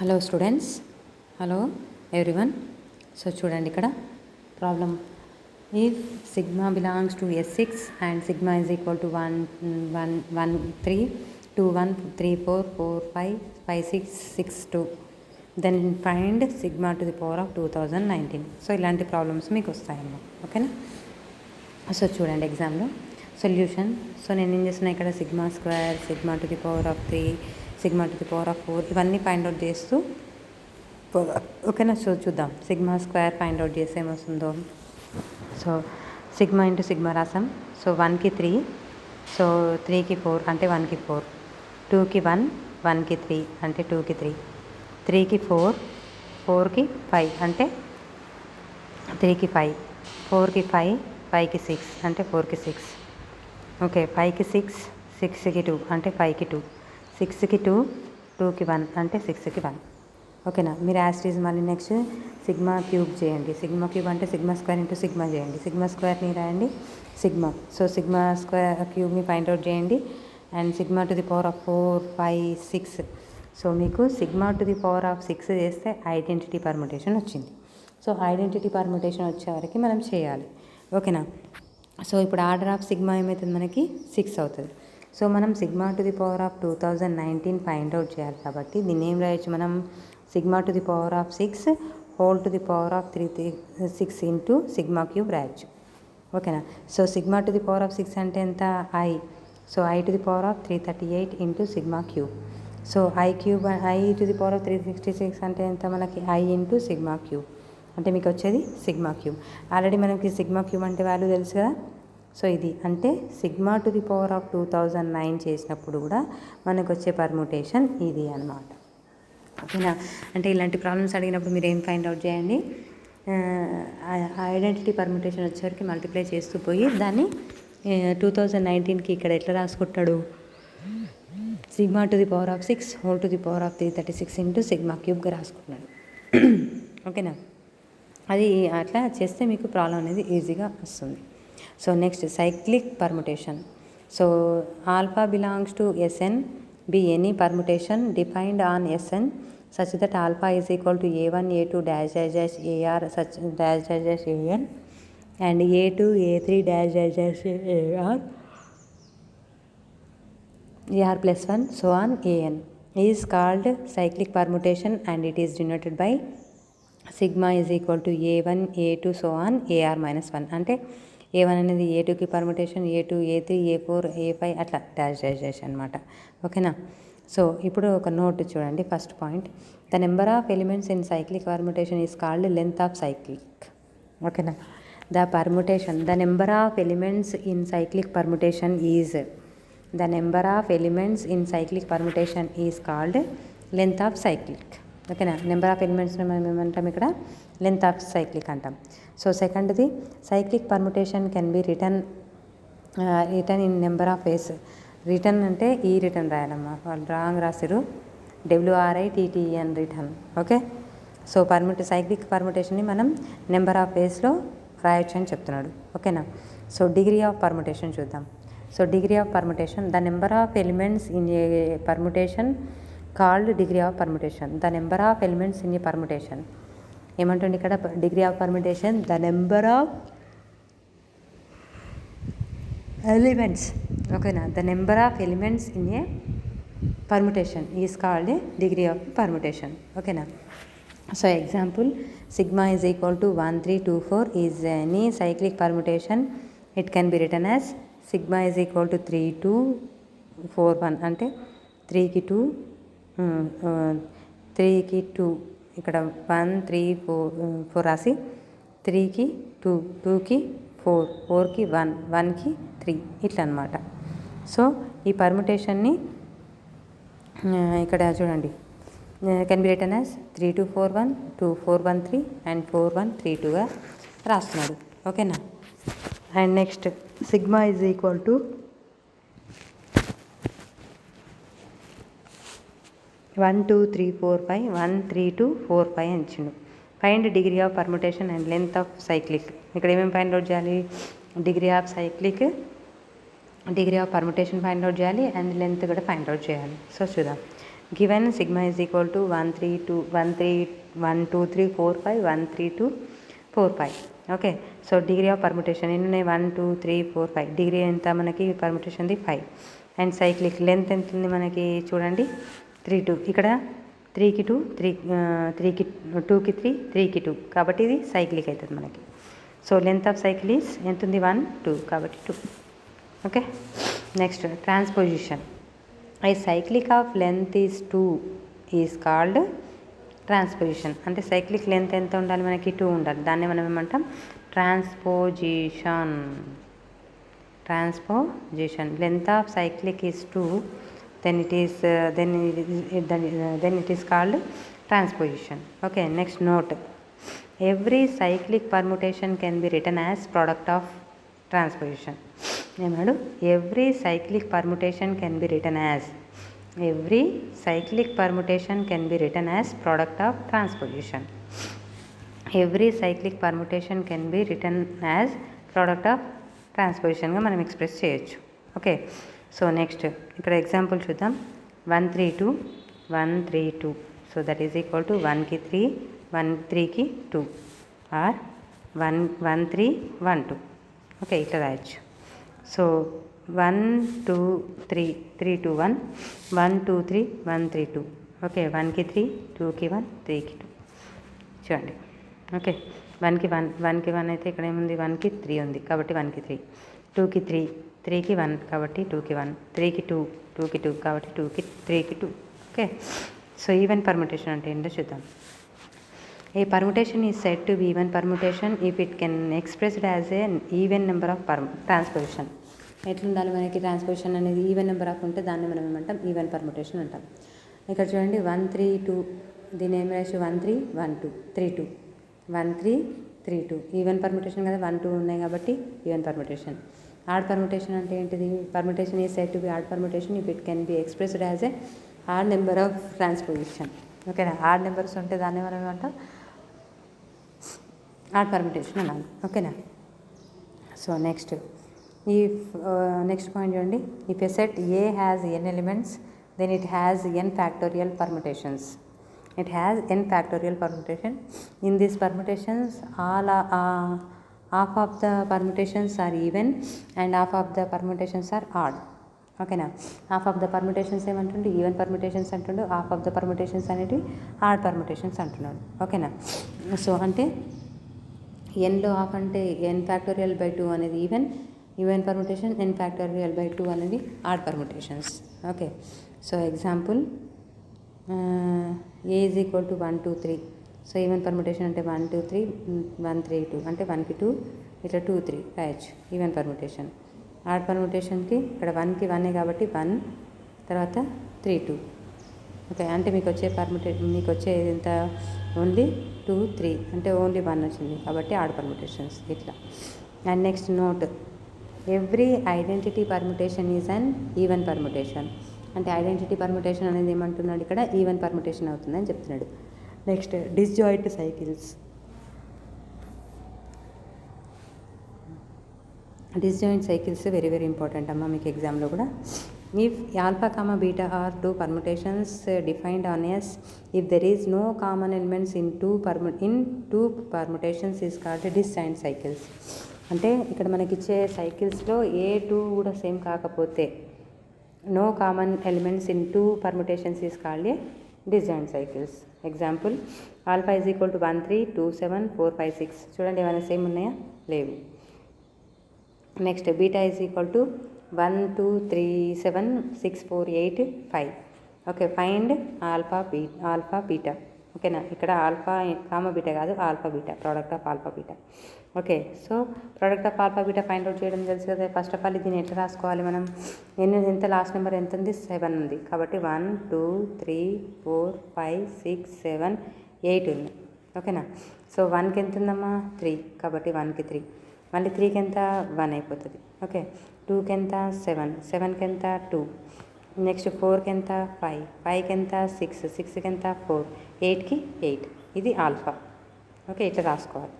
Hello students, hello everyone. So చూడండి ఇక్కడ problem. If sigma belongs to S6 and sigma is equal to 1 1 1 3 2 1 3 4 4 5 5 6 6 2, then find sigma to the power of 2019. So ఇలాంటి problems మీకు వస్తాయమ్మా, ఓకేనా. So చూడండి ఎగ్జామ్లో solution. So నేను ఏం చేస్తున్నా ఇక్కడ sigma square, sigma to the power of 3, sigma to the power of 4 ఇవన్నీ ఫైండ్ అవుట్ చేస్తూ ఓకేనా. సో చూద్దాం సిగ్మా స్క్వేర్ ఫైండ్ అవుట్ చేస్తే ఏమొస్తుందో. సో సిగ్మా ఇంటూ సిగ్మా రాసాం. సో 1కి 3, సో 3కి 4 అంటే 1కి 4, 2కి 1, 1కి 3 అంటే 2కి 3, 3కి 4, 4కి 5 అంటే 3కి 5, 4కి 5, 5కి 6 అంటే 4కి 6, ఓకే. 5కి 6, 6కి 2 అంటే 5కి 2, 6కి 2, 2కి 1 అంటే 6కి 1, ఓకేనా. మీరు యాస్టీజ్ మళ్ళీ నెక్స్ట్ సిగ్మా క్యూబ్ చేయండి. సిగ్మా క్యూబ్ అంటే సిగ్మా స్క్వేర్ ఇంటూ సిగ్మా చేయండి. సిగ్మా స్క్వేర్ని రాయండి సిగ్మా. సో సిగ్మా స్క్వేర్ క్యూబ్ని ఫైండ్ అవుట్ చేయండి. And sigma to the power of 4 5 6. So మీకు sigma to the power of 6 చేస్తే ఐడెంటిటీ పర్ముటేషన్ వచ్చింది. సో ఐడెంటిటీ పర్ముటేషన్ వచ్చేవరకు మనం చేయాలి, ఓకేనా. సో ఇప్పుడు ఆర్డర్ ఆఫ్ సిగ్మా ఏమవుతుంది, మనకి 6 అవుతుంది. సో మనం sigma to the power of 2019 find out చేయాలి కాబట్టి దీన్ని ఏం రాయొచ్చు మనం, sigma to the power of 6 whole to the power of 6 into sigma cube రాయొచ్చు, ఓకేనా. So sigma to the power of 6 అంటే ఎంత, I. So I to the power of 338 into sigma cube. So I to the power of 366 అంటే ఎంత మనకి, I into sigma cube అంటే మీకు వచ్చేది సిగ్మా క్యూబ్. ఆల్రెడీ మనకి సిగ్మా క్యూబ్ అంటే వాల్యూ తెలుసు కదా. సో ఇది అంటే sigma to the power of 2009 చేసినప్పుడు కూడా మనకు వచ్చే పర్ముటేషన్ ఇది అన్నమాట, ఓకేనా. అంటే ఇలాంటి ప్రాబ్లమ్స్ అడిగినప్పుడు మీరు ఏం ఫైండ్ అవుట్ చేయండి, ఐడెంటిటీ పర్ముటేషన్ వచ్చేసరికి మల్టిప్లై చేస్తూ పోయి దాన్ని 2019కి ఇక్కడ ఎట్లా రాసుకుంటాడు, sigma to the power of 6 whole to the power of 336 into sigma క్యూబ్గా రాసుకున్నాడు, ఓకేనా. అది అట్లా చేస్తే మీకు ప్రాబ్లం అనేది ఈజీగా వస్తుంది. So next cyclic permutation. So alpha belongs to Sn, be any permutation defined on Sn such that alpha is equal to a1 a2 dash dash dash ar such dash dash dash an and a2 a3 dash dash dash ar plus 1 so on an is called cyclic permutation and it is denoted by sigma is equal to a1 a2 so on ar minus 1. అంటే a1 అనేది a2కి permutation, a2 a3 a4 a5 అట్లా dash dash dash అనమాట, ఓకేనా. So ఇప్పుడు ఒక note చూడండి. First point, the number of elements in cyclic permutation is called length of cyclic, ఓకేనా. The number of elements in cyclic permutation is called length of cyclic, ఓకేనా. Number of ఎలిమెంట్స్ని మనం ఏమంటాం ఇక్కడ, లెంత్ ఆఫ్ సైక్లిక్ అంటాం. So సెకండ్ది, cyclic permutation can be written in number of ways. Written అంటే ఈ రిటర్న్ రాయాలమ్మా, వాళ్ళు రాంగ్ రాసిరు, WRITTEN written, okay. So cyclic పర్ముటేషన్ని మనం నెంబర్ ఆఫ్ వేస్లో రాయొచ్చు అని చెప్తున్నాడు, ఓకేనా. సో డిగ్రీ ఆఫ్ పర్ముటేషన్ చూద్దాం. So degree of permutation, the number of elements in a permutation called degree of permutation. The number of elements in a permutation ఏమంటుంది ఇక్కడ, degree of permutation the number of elements, ఓకేనా. The number of elements in a permutation is called degree of permutation, ఓకేనా. So example, sigma is equal to 1 3 2 4 is any cyclic permutation. It can be return as sigma is equal to 3 2 4 1 అంటే 3కి 2 3కి 2 ఇక్కడ 1 3 4 రాసి 3కి 2 2కి 4 4కి 1 1కి 3 ఇట్లా అనమాట. సో ఈ పర్ముటేషన్ని ఇక్కడ చూడండి, can be return as 3 2 4 1 2 4 1 3 and 4 1 3 2గా రాస్తున్నాడు, ఓకేనా. And next sigma is equal to 1 2 3 4 5 1 3 2 4 5 అని ఇచ్చిండు. Find degree of permutation and length of cyclic. ఇక్కడ ఏమేమి ఫైండ్ అవుట్ చేయాలి, degree of cyclic, degree of permutation find out చేయాలి అండ్ లెంత్ కూడా find out చేయాలి. సో చూద్దాం. Given sigma is equal to 1 3 2 1 3 1 2 3 4 5 1 3 2 4 5. Okay, so degree of permutation ఎన్ని ఉన్నాయి? 1 2 3 4 5. Degree ఎంత మనకి పర్ముటేషన్ది? 5. అండ్ సైక్లిక్ లెంత్ ఎంత ఉంది మనకి చూడండి, 3 2. ఇక్కడ 3కి 2 3కి 2కి 3 3కి 2, కాబట్టి ఇది సైక్లిక్ అవుతుంది మనకి. So length of cycle is ఎంత ఉంది? 1 2, కాబట్టి 2. Okay, next transposition. I cyclic of length is 2 is called transposition. అంటే సైక్లిక్ లెంత్ ఎంత ఉండాలి మనకి? 2 ఉండాలి. దాన్ని మనం ఏమంటాం? Transposition. Transposition. Length of cyclic is 2, then it is called transposition. Okay, next note. Every cyclic permutation can be written as product of transposition. ఏమన్నాడు? every cyclic permutation can be written as product of transposition. every cyclic permutation can be written as product of transposition గా మనం express చేయొచ్చు. Okay, so next ఇక్కడ example చూద్దాం. 1 3 2 1 3 2, so that is equal to 1కి 3 1 3కి 2 are 1 1 3 1 2. Okay, ఇట్లా రాయొచ్చు. So 1 2 3 3 2 1 1 2 3 1 3 2. Okay, 1కి 3 2కి 1 3కి 2 చూడండి. ఓకే, 1కి 1 అయితే ఇక్కడ ఏముంది? 1కి 3 ఉంది, కాబట్టి 1కి 3. 2కి 3 3కి 1, కాబట్టి 2కి 1. 3కి 2 2కి 2, కాబట్టి 2కి 3కి 2. ఓకే, సో ఈవెన్ పర్ముటేషన్ అంటే ఏంటో చూద్దాం. A permutation is said to be even permutation if it can expressed as a even number of transposition. ఎట్లుండాలి మనకి? ట్రాన్స్పోజిషన్ అనేది ఈవెన్ నెంబర్ ఆఫ్ ఉంటే దాన్ని మనం ఏమంటాం? ఈవెన్ పర్ముటేషన్ అంటాం. ఇక్కడ చూడండి 1 3 2, దీని ఏం రాసి 1 3 1 2 3 2 1 3 3 2. ఈవెన్ పర్ముటేషన్ కదా, 1 2 ఉన్నాయి కాబట్టి ఈవెన్ పర్ముటేషన్. ఆడ్ పర్ముటేషన్ అంటే ఏంటిది? Permutation is said to be odd permutation if it can be expressed as a odd number of transposition. ఓకేనా? ఆడ్ నెంబర్స్ ఉంటే దాన్ని మనం ఏమంటాం? ఆడ్ పర్ముటేషన్ అనాలి. ఓకేనా? సో నెక్స్ట్ పాయింట్ చూడండి. If a set A has n elements then it has n factorial permutations. It has n factorial permutation. In these permutations, half of the permutations are even and half of the permutations are odd. ఓకేనా? Half of the permutations ఏమంటుండే? Even permutations అంటుండు. Half of the permutations అనేవి odd permutations అంటున్నాడు. ఓకేనా? So అంటే ఎన్లో half అంటే n factorial by 2 అనేది even permutation, n factorial by 2 అనేది odd permutations. Okay, so example A is equal to 1 2 3. So even permutation అంటే 1 2 3 1 3 2, అంటే 1కి 2 ఇట్లా 2 3 రాయొచ్చు ఈవెన్ పర్ముటేషన్. ఆడ్ పర్ముటేషన్కి ఇక్కడ 1కి 1 కాబట్టి 1 తర్వాత 3 2. ఓకే, అంటే మీకు వచ్చే ఎంత? ఓన్లీ 2 3, అంటే ఓన్లీ 1 వచ్చింది కాబట్టి ఆడ్ పర్ముటేషన్స్ ఇట్లా. And next note, every identity permutation is an even permutation. అంటే ఐడెంటిటీ పర్ముటేషన్ అనేది ఏమంటున్నాడు ఇక్కడ? ఈవెన్ పర్ముటేషన్ అవుతుందని చెప్తున్నాడు. Next disjoint cycles. Disjoint cycles very very important అమ్మ మీకు ఎగ్జామ్లో కూడా. If alpha comma beta are 2 permutations defined on S, if there is no common elements in two permutations is called disjoint cycles. అంటే ఇక్కడ మనకి ఇచ్చే సైకిల్స్లో ఏ 2 కూడా సేమ్ కాకపోతే no common elements in 2 permutations is called a disjoint cycles. Example, alpha is equal to 1 3 2 7 4 5 6. చూడండి ఏమైనా same ఉన్నాయా? లేవు. Next beta is equal to 1 2 3 7 6 4 8 5. Okay, find alpha beta. ఓకేనా? ఇక్కడ ఆల్ఫా కామా బీటా కాదు, alpha beta, product of alpha beta. Okay, so product of alpha beta find out చేయడం తెలుసు కదా. ఫస్ట్ ఆఫ్ ఆల్ దీన్ని ఎట్లా రాసుకోవాలి మనం? ఎంత లాస్ట్ నెంబర్ ఎంత ఉంది? 7 ఉంది, కాబట్టి 1 2 3 4 5 6 7 8 ఉంది. ఓకేనా? సో 1కి ఎంత ఉందమ్మా? 3, కాబట్టి 1కి 3. మళ్ళీ 3కి ఎంత? 1 అయిపోతుంది. ఓకే, 2కి ఎంత? 7, 7కి ఎంత? 2. నెక్స్ట్ 4కి ఎంత? 5, 5కి ఎంత? 6, 6కి ఎంత? 4, 8కి 8. ఇది ఆల్ఫా. ఓకే, ఇట్లా రాసుకోవాలి.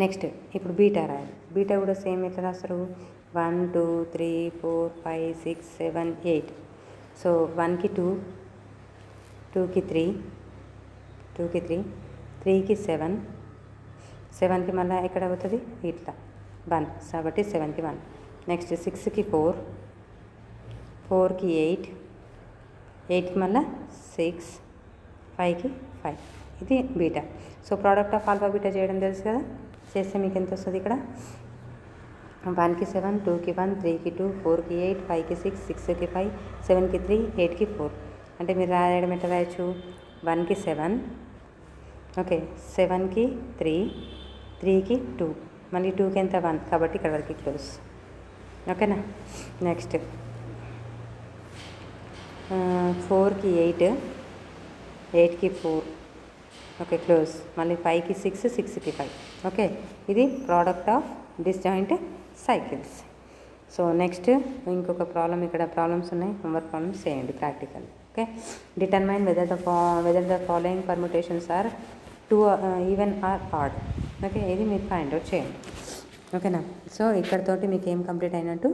నెక్స్ట్ ఇప్పుడు బీటా రాయాలి. బీటా కూడా సేమ్ ఎట్లా రాస్తారు? 1 2 3 4 5 6 7 8. సో 1కి 2, 2కి 3, 2కి 3, 3కి 7, 7కి మళ్ళీ ఎక్కడ అవుతుంది ఇట్లా 1, కాబట్టి 7కి 1. నెక్స్ట్ 6కి 4, 4కి 8, 8కి మళ్ళీ 6, 5కి 5. ఇది beta. So product of alpha beta చేయడం తెలుసు కదా, చేస్తే మీకు ఎంత వస్తుంది ఇక్కడ 1కి 7, 2కి 1, 3కి 2, 4కి 8, 5కి 6, 6కి 5, 7కి 3, 8కి 4. అంటే మీరు రాయడం ఎట్లా రాయొచ్చు 1కి 7, ఓకే 7కి 3, 3కి 2, మళ్ళీ 2కి ఎంత 1, కాబట్టి ఇక్కడ వరకు క్లోజ్. ఓకేనా. నెక్స్ట్ 4కి 8, 8కి 4, ఓకే క్లోజ్. మళ్ళీ 5కి 6, 6కి 5. ఓకే, ఇది product of disjoint cycles. So next ఇంకొక ప్రాబ్లం, ఇక్కడ ప్రాబ్లమ్స్ ఉన్నాయి, హోంవర్క్ ప్రాబ్లమ్స్ చేయండి practical. Okay, determine whether the following permutations are two even or odd. Okay, ఇది మీరు ఫైండ్ అవుట్ చేయండి. ఓకేనా. సో ఇక్కడతోటి మీకు ఏం కంప్లీట్ అయినట్టు,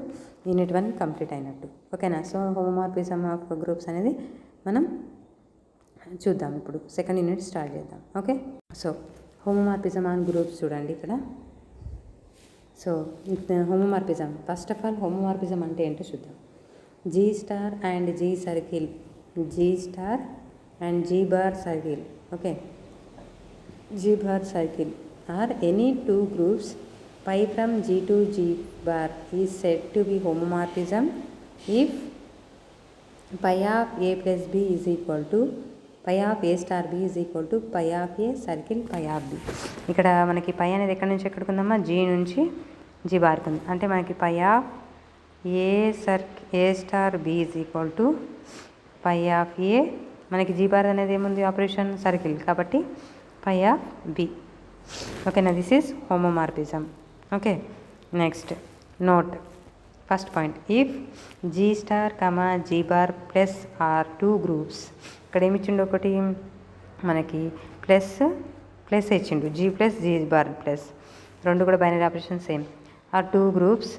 యూనిట్ 1 కంప్లీట్ అయినట్టు. ఓకేనా. సో హోమోమార్ఫిజం ఆఫ్ గ్రూప్స్ అనేది మనం చూద్దాం. ఇప్పుడు సెకండ్ యూనిట్ స్టార్ట్ చేద్దాం. Okay, so homomorphism on groups చూడండి ఇక్కడ. So homomorphism, first of all homomorphism అంటే ఏంటో చూద్దాం. G star and G circle, G star and G bar circle, okay, G bar circle are any two groups pi from G to G bar is said to be homomorphism if pi of A plus B is equal to pi of A star B is equal to pi of A circle pi of B. ఇక్కడ మనకి పై అనేది ఎక్కడి నుంచి ఎక్కడికి ఉందమ్మా, G నుంచి G బార్కి ఉంది. అంటే మనకి pi of A star B is equal to pi of A, మనకి జీ బార్ అనేది ఏముంది ఆపరేషన్ సర్కిల్, కాబట్టి పై ఆఫ్ బి. ఓకేనా, this is homomorphism. Okay, next note first point, if G star comma G bar plus are two groups. ఇక్కడ ఏమి ఇచ్చిండు, ఒకటి మనకి ప్లస్ ప్లస్ ఇచ్చిండు, G plus G bar plus, రెండు కూడా binary operation same. Are two groups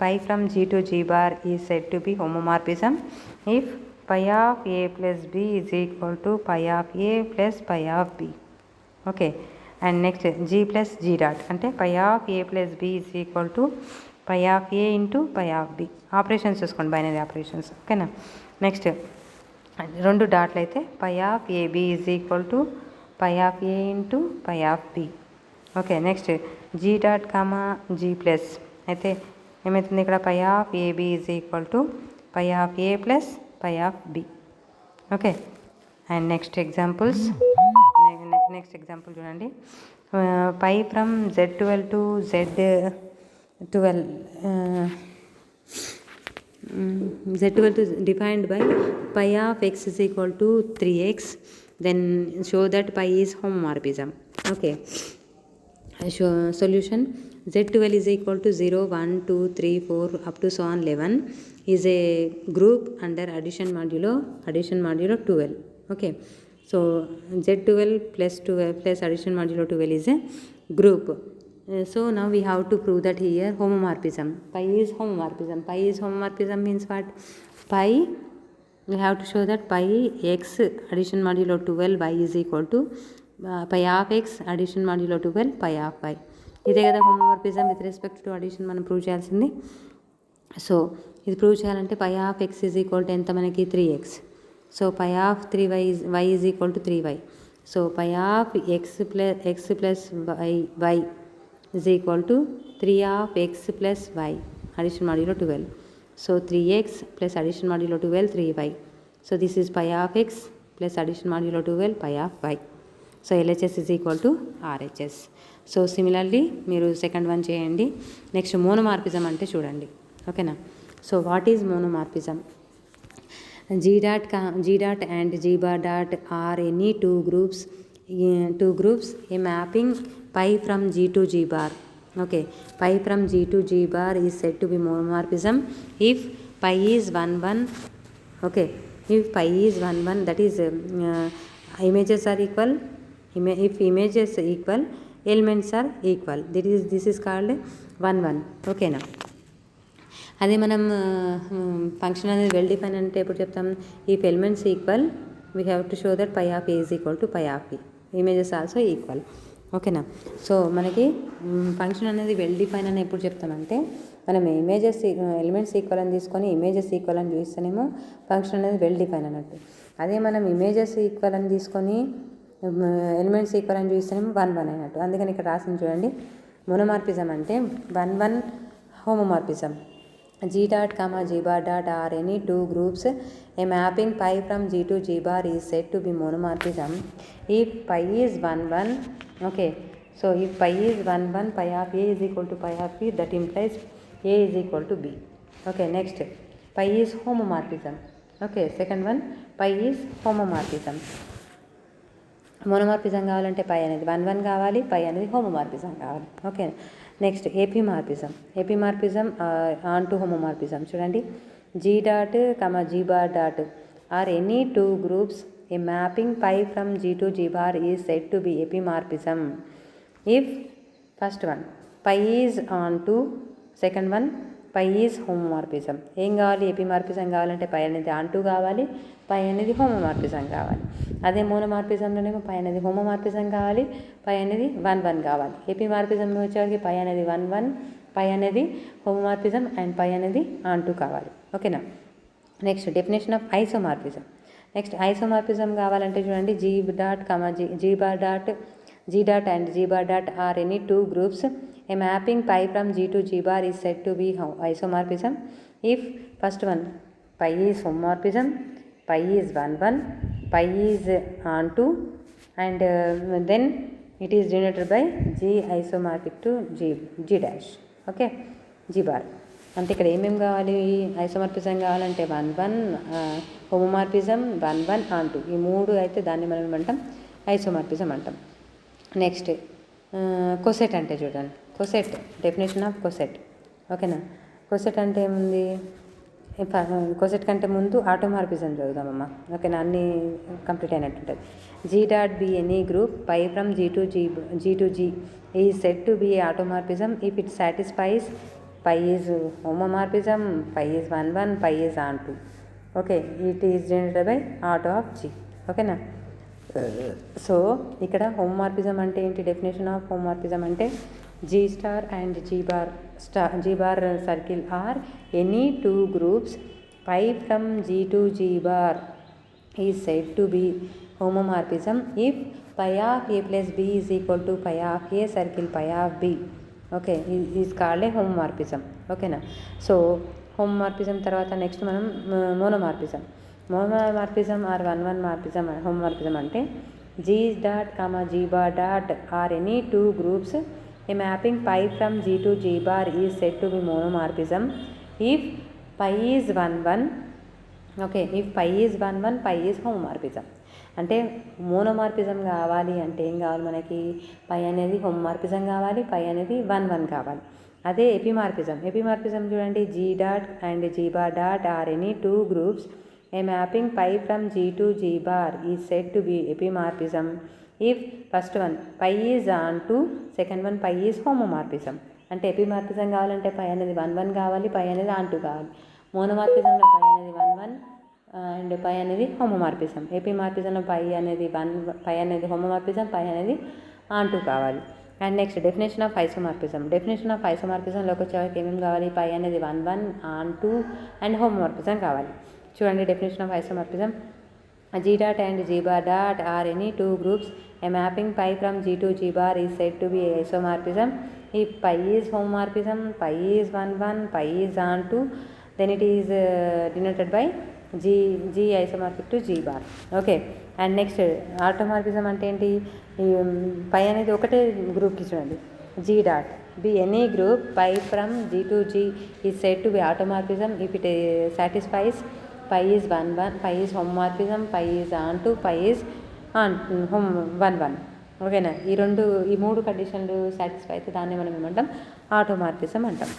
pi from G to G bar is said to be homomorphism if pi of A plus B is equal to pi of A plus pi of B. Okay, and next G plus G dot అంటే pi of A plus B is equal to pi of A into pi of B. Operations చూసుకోండి, binary operations. ఓకేనా. Next రెండు డాట్లు అయితే pi of AB is equal to pi of A into pi of B. ఓకే, next G dot comma G plus అయితే ఏమవుతుంది, ఇక్కడ pi of AB is equal to pi of A plus pi of B. Okay, and next example చూడండి. Pi from Z12 to Z12 to defined by pi of X is equal to 3x, then show that pi is homomorphism. Okay, solution Z12 is equal to 0, 1, 2, 3, 4 up to so on 11 is a group under addition modulo 12. Okay, so Z12 plus 12 plus addition modulo 12 is a group. So now we have to prove that here homomorphism, pi is homomorphism. Pi is homomorphism means what? Pi, we have to show that pi x addition modulo 12 y is equal to pi of x addition modulo 12 pi of y. ఇదే కదా homomorphism with respect to addition మనం prove చేయాల్సింది. సో ఇది prove చేయాలంటే pi of X is equal to ఎంత మనకి 3x. So pi of 3y y is equal to 3y. So pi of X plus Y is equal to 3 of X plus Y addition modulo 12. So 3x plus addition modulo 12 3y. So this is pi of X plus addition modulo 12 pi of why. So LHS is equal to RHS. So similarly మీరు second one చేయండి. Next monomorphism అంటే చూడండి. ఓకేనా. So what is monomorphism? G dot and G bar dot are any two groups a mapping pi from G to G bar. Okay, pi from G to G bar is said to be monomorphism if pi is 1 1. Okay, if pi is 1 1, that is images are equal. If images equal, elements are equal. This is called 1 1. Okay na. అదే మనం function అనేది well define అంటే ఎప్పుడు చెప్తాం? If elements equal we have to show that pi of A is equal to pi of B. Images also equal. ఓకేనా. So మనకి function అనేది well define అని ఎప్పుడు చెప్తామంటే మనం ఇమేజెస్ ఎలిమెంట్స్ ఈక్వల్ అని తీసుకొని ఇమేజెస్ ఈక్వల్ అని చూస్తేనేమో ఫంక్షన్ అనేది వెల్ డిఫైన్ అన్నట్టు. అదే మనం ఇమేజెస్ ఈక్వల్ అని తీసుకొని ఎలిమెంట్స్ ఈక్వల్ అని చూస్తేనేమో 1 1 అయినట్టు. అందుకని ఇక్కడ రాసింది చూడండి. మోనోమార్ఫిజం అంటే 1 1 homomorphism. G dot comma G bar dot are any two groups. A mapping pi from G to G bar is said to be monomorphism if pi is 1 1. Okay, so if pi is 1 1, pi of A is equal to pi of B, that implies A is equal to B. Okay, next pi is homomorphism. Okay, second one, pi is homomorphism. మోనోమార్ఫిజం కావాలంటే పై అనేది 1 1 కావాలి, పై అనేది homomorphism కావాలి. Okay, next epimorphism onto homomorphism. చూడండి, G dot comma G bar dot are any two groups a mapping pi from G to G bar is said to be epimorphism if first one pi is onto, second one pi is homomorphism. ఏం కావాలి? ఎపిమార్ఫిజం కావాలంటే పై అనేది onto కావాలి, పై అనేది homomorphism కావాలి. అదే మోనోమార్ఫిజంలోనేమో పై అనేది homomorphism కావాలి, పై అనేది 1 1 కావాలి. ఎపిమార్ఫిజం వచ్చేవారికి పై అనేది 1 1, పై అనేది హోమోమార్ఫిజం అండ్ పై అనేది ఆన్ టు కావాలి. ఓకేనా. Next definition of isomorphism. Next isomorphism కావాలంటే చూడండి, G dot comma G bar dot G dot and G bar dot are any two groups. A mapping pi from G to G bar is said to be isomorphism if first one pi is homomorphism, pi is 1 1, pi is onto, and then it is denoted by G isomorphic to G dash. Okay, G bar. అంటే ఇక్కడ ఏమేమి కావాలి? Isomorphism కావాలంటే 1 1, homomorphism 1 1, ఆంటూ. ఈ మూడు అయితే దాన్ని మనం ఏమంటాం? ఐసోమార్ఫిజం అంటాం. నెక్స్ట్ కొసెట్ అంటే చూడండి, కొసెట్ డెఫినేషన్ ఆఫ్ కొసెట్. ఓకేనా. కొసెట్ అంటే ఏముంది? కొసెట్ కంటే ముందు ఆటోమార్ఫిజం చదువుదామమ్మా. ఓకేనా, అన్నీ కంప్లీట్ అయినట్టుంటుంది. G dot be any group pi from G to G is said to be automorphism if it satisfies pi is homomorphism, pi is 1 1, pi is onto. Okay, it is generated by auto of G. ఓకేనా. So ఇక్కడ homomorphism అంటే ఏంటి? Definition of homomorphism అంటే G star and G bar circle are any two groups pi from G to G bar is said to be homomorphism if pi of A plus B is equal to pi of A circle pi of B. Okay, is called a homomorphism. ఓకేనా. So homomorphism తర్వాత next మనం monomorphism. Monomorphism are 1 1 morphism. Homomorphism అంటే G dot comma G bar dot are any two groups a mapping pi from G to G bar is said to be monomorphism if pi is 1 1. Okay, if pi is 1 1, pi is homomorphism. అంటే monomorphism కావాలి అంటే ఏం కావాలి మనకి? పై అనేది homomorphism కావాలి, పై అనేది 1 1 కావాలి. అదే ఎపిమార్ఫిజం చూడండి, G dot and G bar dot are any two groups a mapping pi from G to G bar is said to be epimorphism if first one pi is on to, second one pi is homomorphism. అంటే ఎపిమార్ఫిజం కావాలంటే పై అనేది 1 1 కావాలి, పై అనేది onto కావాలి. మోనోమార్ఫిజంలో పై అనేది 1 1 and పై అనేది homomorphism. ఎపిమార్ఫిజంలో పై అనేది homomorphism, pi అనేది ఆన్ టు కావాలి. And next definition of isomorphism. Definition of ఐసోమార్ఫిజంలోకి వచ్చేవారికి ఏమేమి కావాలి? పై అనేది 1 1, ఆన్ టు అండ్ హోమోమార్ఫిజం కావాలి. చూడండి, definition of isomorphism. G dot and G bar dot are any two groups a mapping pi from G to G bar is said to be isomorphism if pi is homomorphism, pi is 1 1, pi is onto, then it is denoted by G isomorphic to G bar. Okay, and next automorphism అంటే ఏంటి? Pi అనేది ఒకటే గ్రూప్కి చూడండి, G dot be any group pi from G to G is said to be automorphism if it satisfies pi is 1 1, pi is homomorphism, pi is onto, pi is on 1 1. ఓకేనా. ఈ మూడు కండిషన్లు satisfy అయితే దాన్ని మనం ఏమంటాం? Automorphism అంటాం.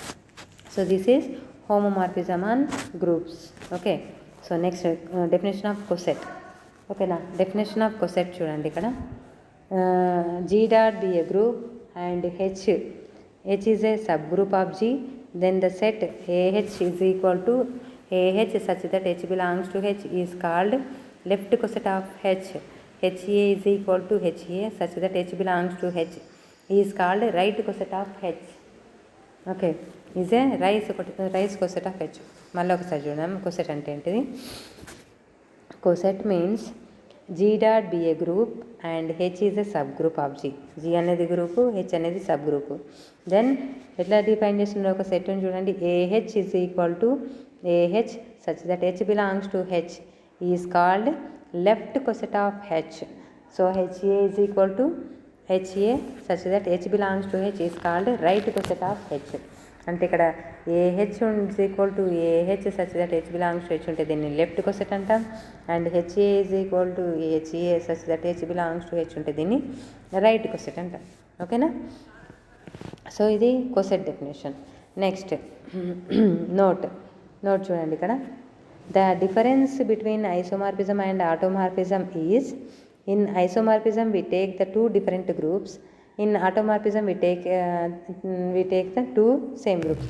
So this is homomorphism on groups. Okay, so next definition of coset. ఓకేనా. డెఫినేషన్ ఆఫ్ కొసెట్ చూడండి ఇక్కడ, G dot be a group and H is a subgroup of G, then the set AH is equal to AH such that H belongs to H is called left coset of H, HA is equal to HA such that H belongs to H is called right coset of H. Okay, is a right coset of H. మళ్ళీ ఒకసారి చూద్దాం coset అంటే ఏంటిది. Coset means G dot be a group and H is a subgroup of G. G అనేది group, H అనేది subgroup. Then ఎట్లా define చేస్తున్న ఒక సెట్ని చూడండి. AH is equal to AH such that H belongs to H is called left coset of H. So HA is equal to HA such that H belongs to H is called right coset of H. అంటే ఇక్కడ AH is equal to AH such that H belongs to H ఉంటే దీన్ని left coset అంటాం. And HA is equal to HA such that H belongs to H ఉంటే దీన్ని right coset అంటాం. ఓకేనా? So ఇది కోసెట్ డెఫినేషన్. నెక్స్ట్ నోట్ చూడండి ఇక్కడ. The difference between isomorphism and automorphism is in isomorphism we take the two different groups, in automorphism we take the two same groups.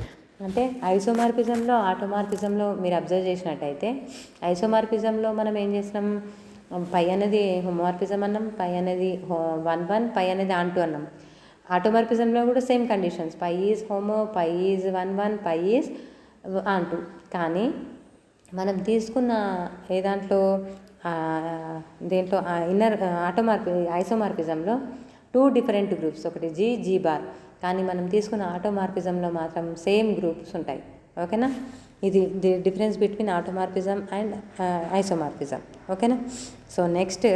అంటే ఐసోమార్ఫిజంలో ఆటోమార్ఫిజంలో మీరు observe చేసినట్టయితే ఐసోమార్ఫిజంలో మనం ఏం చేసినాం, పై అనేది హోమోమార్ఫిజం అన్నాం, పై అనేది 1 పై అనేది ఆన్ 2 అన్నాం. ఆటోమార్ఫిజంలో కూడా same conditions, pi is homo, pi is 1 pi is on 2. కానీ మనం తీసుకున్న ఏ దాంట్లో దీంట్లో ఇన్నర్ ఐసోమార్ఫిజంలో 2 డిఫరెంట్ గ్రూప్స్, ఒకటి జీ బార్. కానీ మనం తీసుకున్న ఆటోమార్ఫిజంలో మాత్రం సేమ్ గ్రూప్స్ ఉంటాయి. ఓకేనా? ఇది the difference between automorphism and isomorphism. ఓకేనా? So next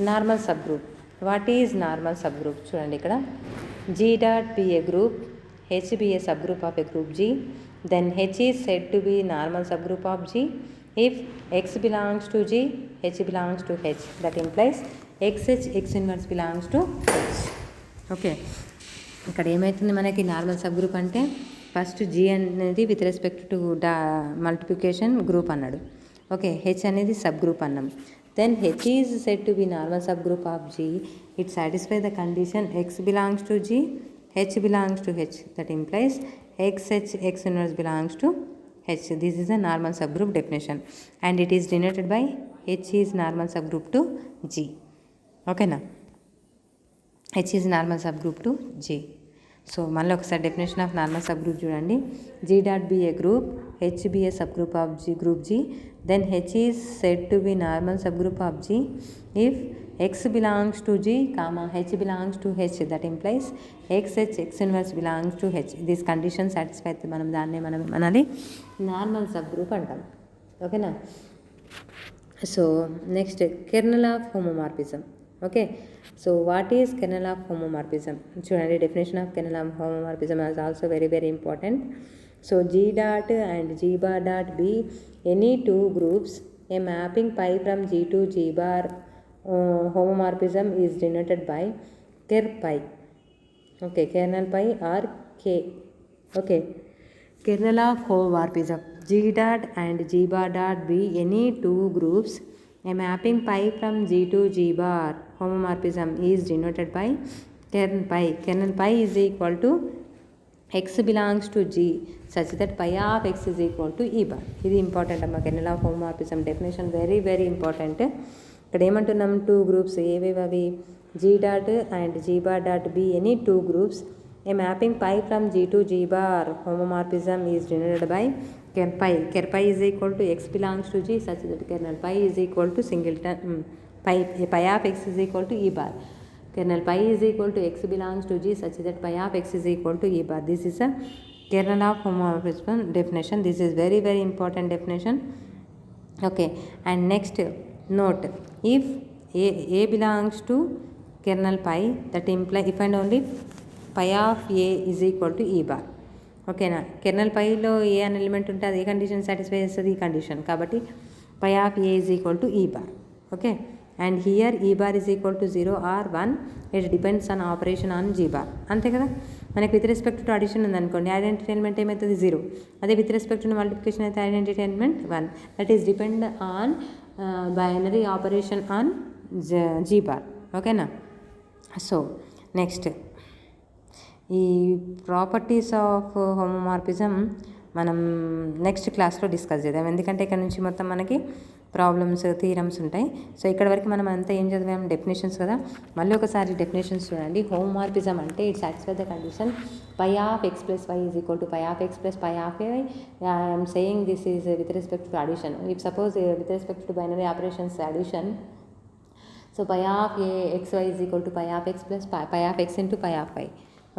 normal subgroup. What is normal subgroup? చూడండి ఇక్కడ. G dot be a group, H be a subgroup of a group G, then H is said to be normal subgroup of G if X belongs to G, H belongs to H. That implies XH, X inverse belongs to H. Okay, ఇక్కడ ఏమవుతుంది మనకి normal subgroup అంటే first G అనేది with respect to multiplication group అన్నాడు. Okay, H అనేది subgroup అన్నాం. Then H is said to be normal subgroup of G. It satisfy the condition X belongs to G, H belongs to H. That implies XH, X inverse belongs to H. This is a normal subgroup definition and it is denoted by H is normal subgroup to G. Okay na? H is normal subgroup to G. So మళ్ళీ ఒకసారి definition of normal subgroup చూడండి. G dot be a group, H be a subgroup of G group G, then H is said to be normal subgroup of G if X belongs to G, comma H belongs to H. That implies XH, X inverse belongs to H. This condition satisfied మనం దాన్నే మనది normal subgroup అంటాం. ఓకేనా? So next kernel of homomorphism. Okay, so what is kernel of homomorphism? చూడండి, definition of kernel of homomorphism is also very very important. So G dot and G bar dot be any two groups, a mapping pi from G to G bar homomorphism is denoted by ker pi. Okay, kernel pi or K. Okay, kernel of homomorphism. G dot and G bar dot be any two groups, a mapping pi from G to G bar homomorphism is denoted by kernel pi. Kernel pi is equal to X belongs to G such that pi of X is equal to E bar. ఇది important అమ్మా. Kernel of homomorphism definition very very important. ఇక్కడ ఏమంటున్నాం, 2 groups. ఏవేవి అవి? G dot and G bar dot be any 2 groups, a mapping pi from G to G bar homomorphism is denoted by ker pi. Ker pi is equal to X belongs to G such that kernel pi is equal to singleton pi of X is equal to E bar. Kernel pi is equal to X belongs to G such that pi of X is equal to E bar. This is a kernel of homomorphism definition. This is very very important definition. Okay, and next note, if A belongs to kernel pi, that implies if and only pi of A is equal to E bar. ఓకేనా? Kernel పైలో ఏ అనే element ఉంటే అది ఏ condition satisfy చేస్తుంది? ఈ condition. కాబట్టి pi of A is equal to E bar. Okay, and here E bar is equal to 0 or 1. It depends on operation on G bar. అంతే కదా? మనకి విత్ రెస్పెక్ట్ టు అడిషన్ ఉందనుకోండి, identity element ఏమవుతుంది? 0. అదే with respect to multiplication అయితే identity element 1. That is depend on binary operation on G bar. ఓకేనా? So next ఈ properties of homomorphism మనం నెక్స్ట్ క్లాస్లో డిస్కస్ చేద్దాం. ఎందుకంటే ఇక్కడ నుంచి మొత్తం మనకి ప్రాబ్లమ్స్, థీరమ్స్ ఉంటాయి. సో ఇక్కడ వరకు మనం అంతా ఏం చదివాం, డెఫినేషన్స్ కదా. మళ్ళీ ఒకసారి డెఫినేషన్స్ చూడండి. హోమోమార్ఫిజం అంటే it satisfy the condition pi of X plus Y is equal to pi of X plus pi of I. I'm saying this is with respect to addition. If suppose with respect to binary operations addition, so pi of a xy is equal to pi of x plus pi of x into pi of y.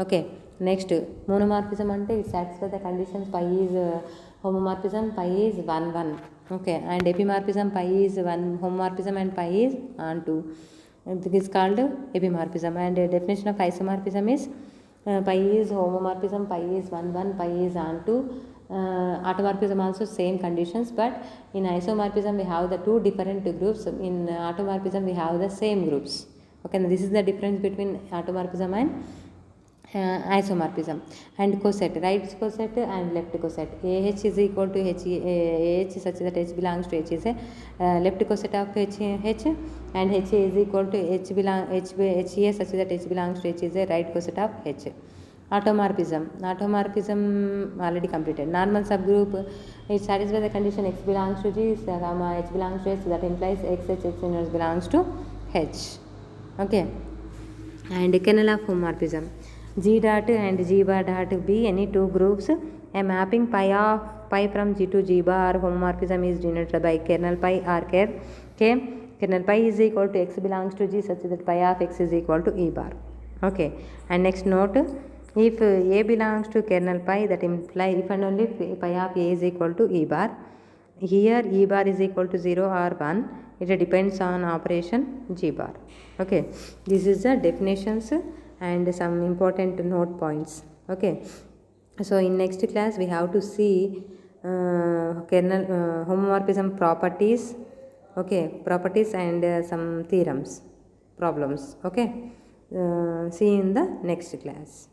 Okay, next monomorphism ante it satisfies the conditions pi is homomorphism, pi is 1 1. Okay, and epimorphism pi is 1 homomorphism and pi is on 2. This is called epimorphism. And definition of isomorphism is pi is homomorphism, pi is 1 1, pi is on 2. Automorphism also same conditions, but in isomorphism we have the two different groups. In automorphism we have the same groups. Okay, now this is the difference between automorphism and isomorphism. And coset, right coset and left coset. AH is equal to H, AH such that H belongs to H is a left coset of H, and H is equal to H HA such that H belongs to H is a right coset of H. Automorphism already completed. Normal subgroup, it satisfies the condition x belongs to G, H belongs to H, that implies x inverse belongs to H. Okay, and kernel of homomorphism, G dot and G bar dot be any two groups. A mapping pi from G to G bar homomorphism is denoted by kernel pi or k. Kernel pi is equal to x belongs to G such that pi of x is equal to E bar. Okay, and next note, if A belongs to kernel pi, that implies if and only if pi of A is equal to E bar. Here E bar is equal to 0 or 1. It depends on operation G bar. Okay, this is the definitions and some important note points. Okay, so in next class we have to see kernel homomorphism properties. Okay, properties and some theorems, problems. Okay, see you in the next class.